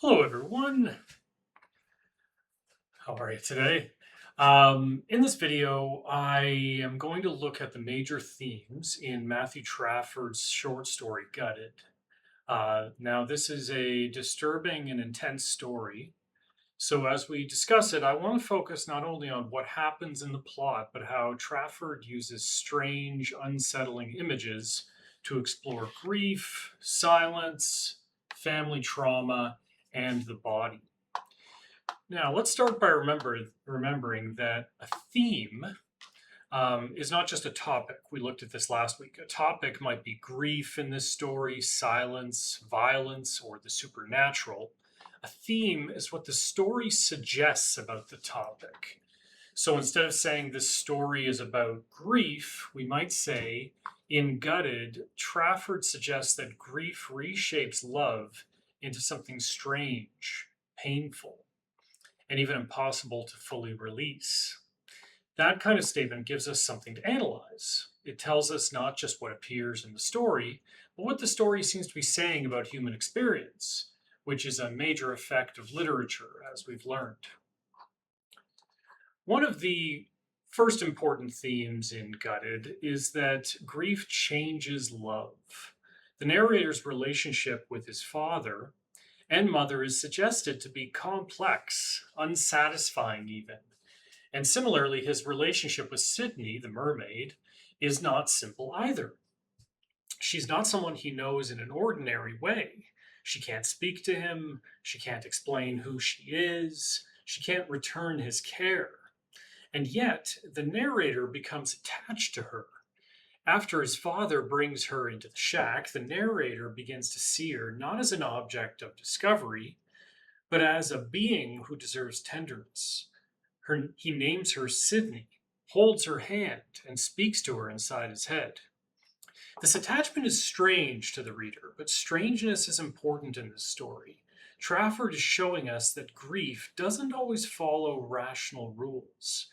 Hello, everyone. How are you today? In this video, I am going to look at the major themes in Matthew Trafford's short story, Gutted. Now, this is a disturbing and intense story. So, as we discuss it, I want to focus not only on what happens in the plot, but how Trafford uses strange, unsettling images to explore grief, silence, family trauma, and the body. Now, let's start by remembering that a theme is not just a topic. We looked at this last week. A topic might be grief in this story, silence, violence, or the supernatural. A theme is what the story suggests about the topic. So instead of saying this story is about grief, we might say, in Gutted, Trafford suggests that grief reshapes love into something strange, painful, and even impossible to fully release. That kind of statement gives us something to analyze. It tells us not just what appears in the story, but what the story seems to be saying about human experience, which is a major effect of literature, as we've learned. One of the first important themes in Gutted is that grief changes love. The narrator's relationship with his father and mother is suggested to be complex, unsatisfying, even. And similarly, his relationship with Sydney, the mermaid, is not simple either. She's not someone he knows in an ordinary way. She can't speak to him, she can't explain who she is, she can't return his care. And yet, the narrator becomes attached to her. After his father brings her into the shack, the narrator begins to see her not as an object of discovery, but as a being who deserves tenderness. He names her Sydney, holds her hand, and speaks to her inside his head. This attachment is strange to the reader, but strangeness is important in this story. Trafford is showing us that grief doesn't always follow rational rules.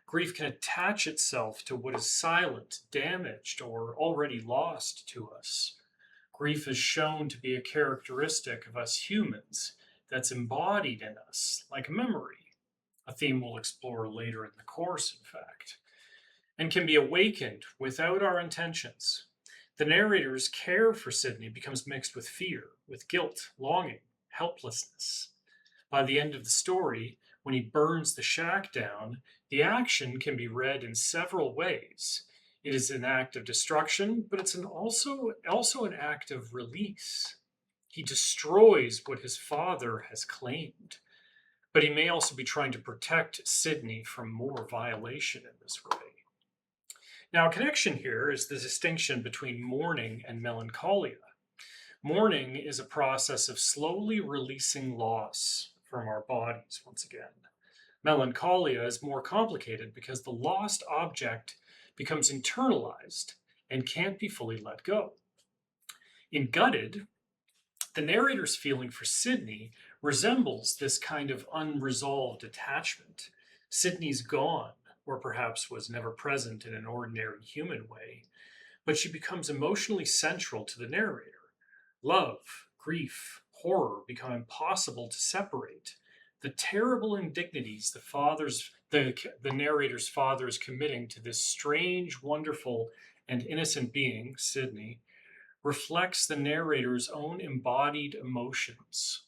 Grief can attach itself to what is silent, damaged, or already lost to us. Grief is shown to be a characteristic of us humans that's embodied in us, like memory, a theme we'll explore later in the course, in fact, and can be awakened without our intentions. The narrator's care for Sydney becomes mixed with fear, with guilt, longing, helplessness. By the end of the story, when he burns the shack down, the action can be read in several ways. It is an act of destruction, but it's also an act of release. He destroys what his father has claimed, but he may also be trying to protect Sydney from more violation in this way. Now, a connection here is the distinction between mourning and melancholia. Mourning is a process of slowly releasing loss from our bodies, once again. Melancholia is more complicated because the lost object becomes internalized and can't be fully let go. In Gutted, the narrator's feeling for Sydney resembles this kind of unresolved attachment. Sydney's gone, or perhaps was never present in an ordinary human way, but she becomes emotionally central to the narrator. Love, grief, horror become impossible to separate. The terrible indignities the narrator's father is committing to this strange, wonderful, and innocent being, Sydney, reflects the narrator's own embodied emotions.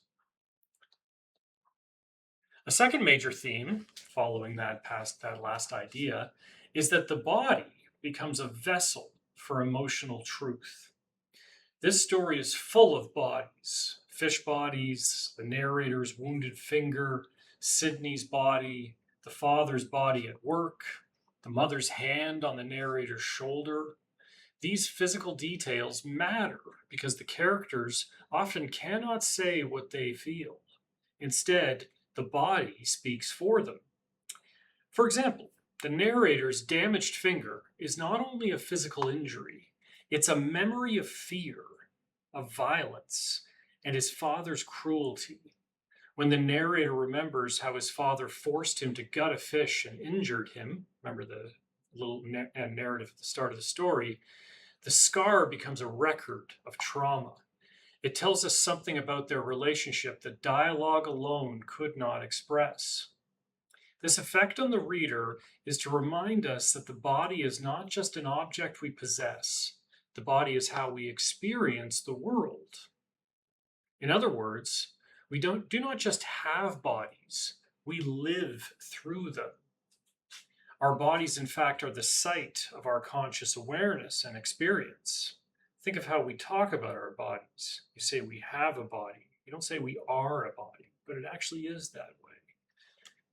A second major theme, following that last idea, is that the body becomes a vessel for emotional truth. This story is full of bodies, fish bodies, the narrator's wounded finger, Sydney's body, the father's body at work, the mother's hand on the narrator's shoulder. These physical details matter because the characters often cannot say what they feel. Instead, the body speaks for them. For example, the narrator's damaged finger is not only a physical injury, it's a memory of fear, of violence, and his father's cruelty. When the narrator remembers how his father forced him to gut a fish and injured him, remember the little narrative at the start of the story, the scar becomes a record of trauma. It tells us something about their relationship that dialogue alone could not express. This effect on the reader is to remind us that the body is not just an object we possess, the body is how we experience the world. In other words, do not just have bodies, we live through them. Our bodies, in fact, are the site of our conscious awareness and experience. Think of how we talk about our bodies. You say we have a body. You don't say we are a body, but it actually is that way.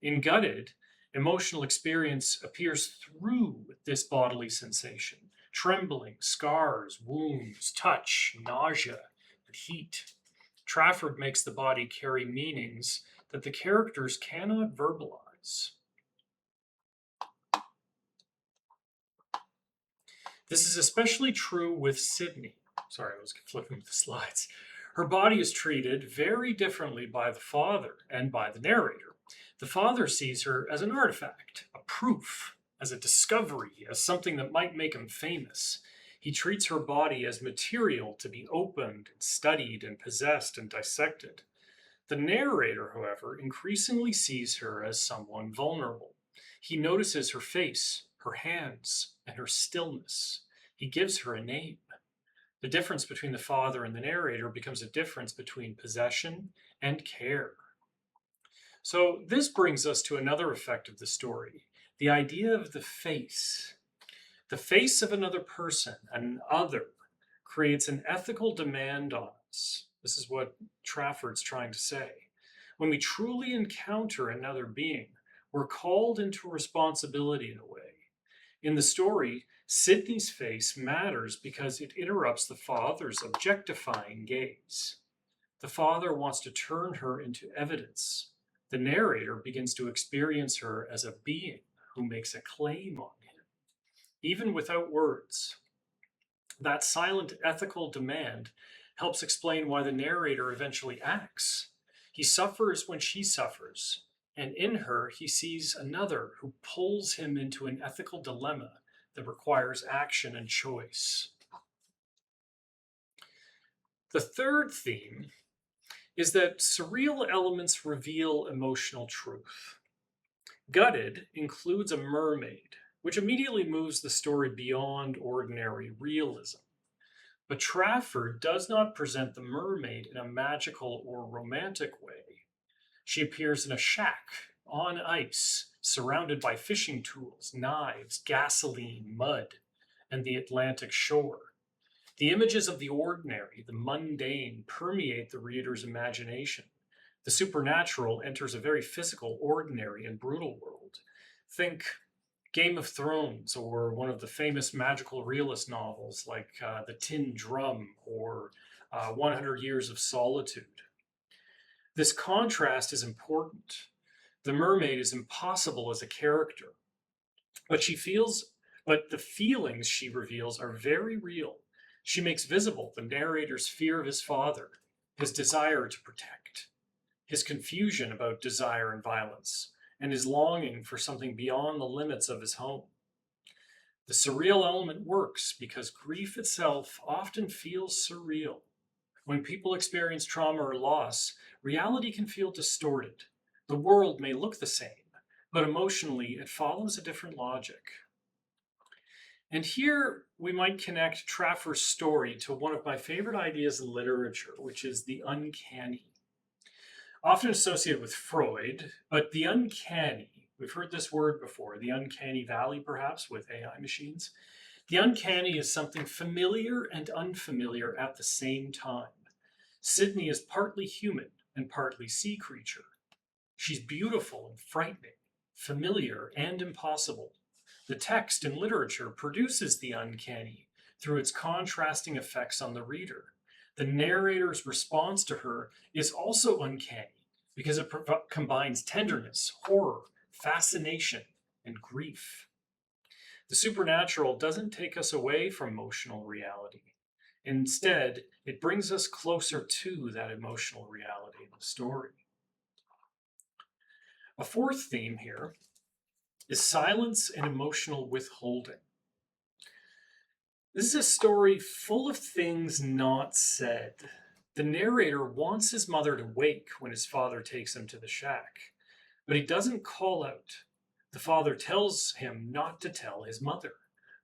In Gutted, emotional experience appears through this bodily sensation: trembling, scars, wounds, touch, nausea, and heat. Trafford makes the body carry meanings that the characters cannot verbalize. This is especially true with Sydney. Sorry, I was flipping with the slides. Her body is treated very differently by the father and by the narrator. The father sees her as an artifact, a proof, as a discovery, as something that might make him famous. He treats her body as material to be opened and studied and possessed and dissected. The narrator, however, increasingly sees her as someone vulnerable. He notices her face, her hands, and her stillness. He gives her a name. The difference between the father and the narrator becomes a difference between possession and care. So, this brings us to another effect of the story: the idea of the face. The face of another person, an other, creates an ethical demand on us. This is what Trafford's trying to say. When we truly encounter another being, we're called into responsibility in a way. In the story, Sydney's face matters because it interrupts the father's objectifying gaze. The father wants to turn her into evidence. The narrator begins to experience her as a being who makes a claim on him, even without words. That silent ethical demand helps explain why the narrator eventually acts. He suffers when she suffers, and in her he sees another who pulls him into an ethical dilemma that requires action and choice. The third theme is that surreal elements reveal emotional truth. Gutted includes a mermaid, which immediately moves the story beyond ordinary realism. But Trafford does not present the mermaid in a magical or romantic way. She appears in a shack on ice, surrounded by fishing tools, knives, gasoline, mud, and the Atlantic shore. The images of the ordinary, the mundane, permeate the reader's imagination. The supernatural enters a very physical, ordinary, and brutal world. Think Game of Thrones, or one of the famous magical realist novels like The Tin Drum or 100 Years of Solitude. This contrast is important. The mermaid is impossible as a character, but but the feelings she reveals are very real. She makes visible the narrator's fear of his father, his desire to protect, his confusion about desire and violence, and his longing for something beyond the limits of his home. The surreal element works because grief itself often feels surreal. When people experience trauma or loss, reality can feel distorted. The world may look the same, but emotionally it follows a different logic. And here we might connect Trafford's story to one of my favorite ideas in literature, which is the uncanny. Often associated with Freud, but the uncanny, we've heard this word before, the uncanny valley perhaps with AI machines. The uncanny is something familiar and unfamiliar at the same time. Sydney is partly human and partly sea creature. She's beautiful and frightening, familiar and impossible. The text and literature produces the uncanny through its contrasting effects on the reader. The narrator's response to her is also uncanny because it combines tenderness, horror, fascination, and grief. The supernatural doesn't take us away from emotional reality. Instead, it brings us closer to that emotional reality in the story. A fourth theme here is silence and emotional withholding. This is a story full of things not said. The narrator wants his mother to wake when his father takes him to the shack, but he doesn't call out. The father tells him not to tell his mother.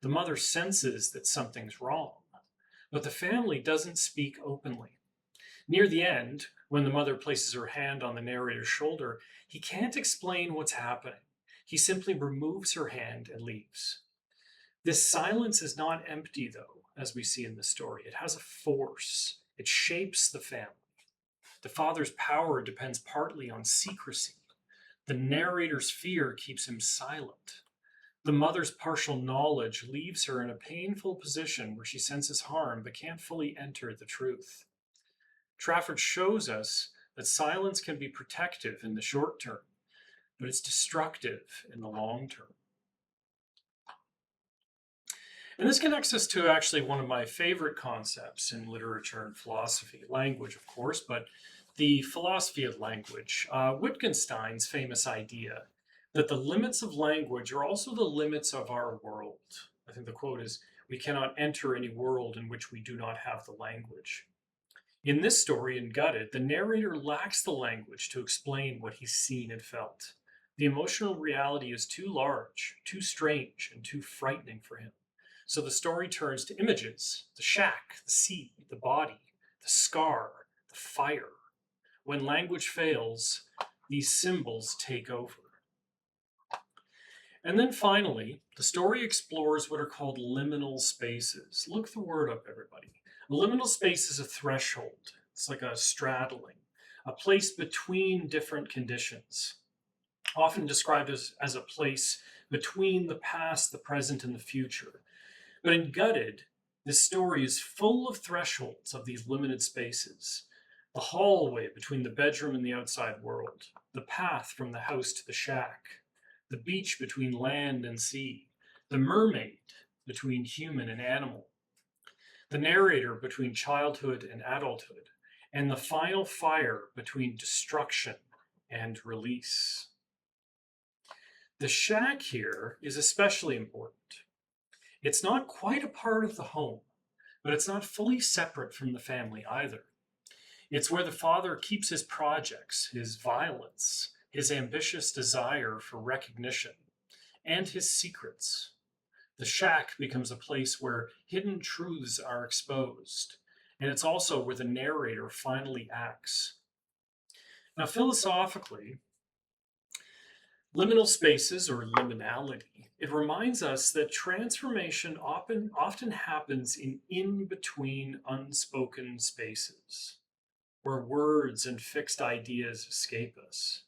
The mother senses that something's wrong, but the family doesn't speak openly. Near the end, when the mother places her hand on the narrator's shoulder, he can't explain what's happening. He simply removes her hand and leaves. This silence is not empty, though, as we see in the story. It has a force, it shapes the family. The father's power depends partly on secrecy. The narrator's fear keeps him silent. The mother's partial knowledge leaves her in a painful position where she senses harm but can't fully enter the truth. Trafford shows us that silence can be protective in the short term, but it's destructive in the long term. And this connects us to actually one of my favorite concepts in literature and philosophy, language, of course, but the philosophy of language. Wittgenstein's famous idea that the limits of language are also the limits of our world. I think the quote is, "We cannot enter any world in which we do not have the language." In this story, in Gutted, the narrator lacks the language to explain what he's seen and felt. The emotional reality is too large, too strange, and too frightening for him. So the story turns to images: the shack, the sea, the body, the scar, the fire. When language fails, these symbols take over. And then finally, the story explores what are called liminal spaces. Look the word up, everybody. A liminal space is a threshold. It's like a straddling, a place between different conditions, often described as a place between the past, the present, and the future. But in Gutted, this story is full of thresholds of these limited spaces. The hallway between the bedroom and the outside world, the path from the house to the shack, the beach between land and sea, the mermaid between human and animal, the narrator between childhood and adulthood, and the final fire between destruction and release. The shack here is especially important. It's not quite a part of the home, but it's not fully separate from the family either. It's where the father keeps his projects, his violence, his ambitious desire for recognition, and his secrets. The shack becomes a place where hidden truths are exposed, and it's also where the narrator finally acts. Now, philosophically, liminal spaces, or liminality, it reminds us that transformation often happens in between unspoken spaces, where words and fixed ideas escape us.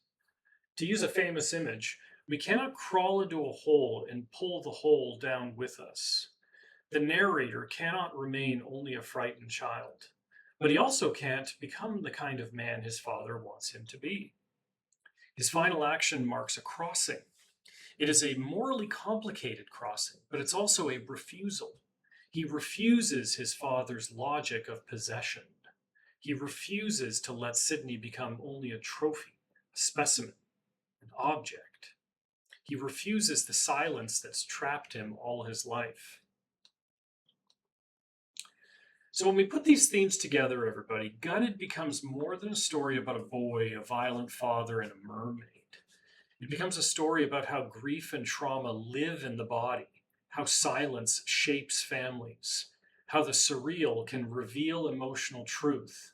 To use a famous image, we cannot crawl into a hole and pull the hole down with us. The narrator cannot remain only a frightened child, but he also can't become the kind of man his father wants him to be. His final action marks a crossing. It is a morally complicated crossing, but it's also a refusal. He refuses his father's logic of possession. He refuses to let Sydney become only a trophy, a specimen, an object. He refuses the silence that's trapped him all his life. So when we put these themes together, everybody, Gutted becomes more than a story about a boy, a violent father, and a mermaid. It becomes a story about how grief and trauma live in the body, how silence shapes families, how the surreal can reveal emotional truth,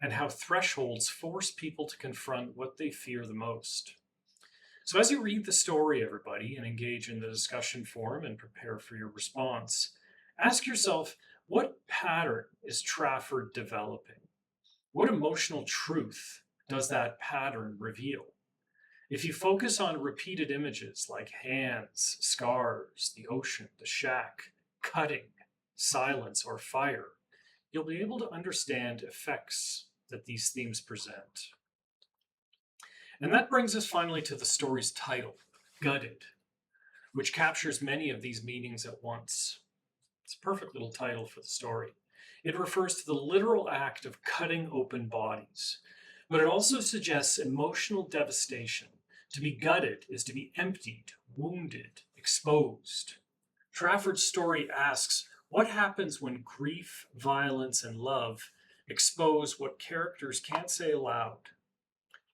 and how thresholds force people to confront what they fear the most. So as you read the story, everybody, and engage in the discussion forum and prepare for your response, ask yourself, what pattern is Trafford developing? What emotional truth does that pattern reveal? If you focus on repeated images like hands, scars, the ocean, the shack, cutting, silence, or fire, you'll be able to understand effects that these themes present. And that brings us finally to the story's title, Gutted, which captures many of these meanings at once. It's a perfect little title for the story. It refers to the literal act of cutting open bodies, but it also suggests emotional devastation. To be gutted is to be emptied, wounded, exposed. Trafford's story asks, what happens when grief, violence, and love expose what characters can't say aloud.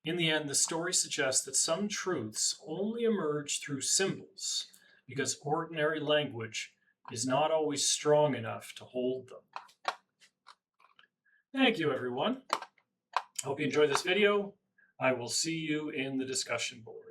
In the end, the story suggests that some truths only emerge through symbols because ordinary language is not always strong enough to hold them. Thank you, everyone. Hope you enjoyed this video. I will see you in the discussion boards.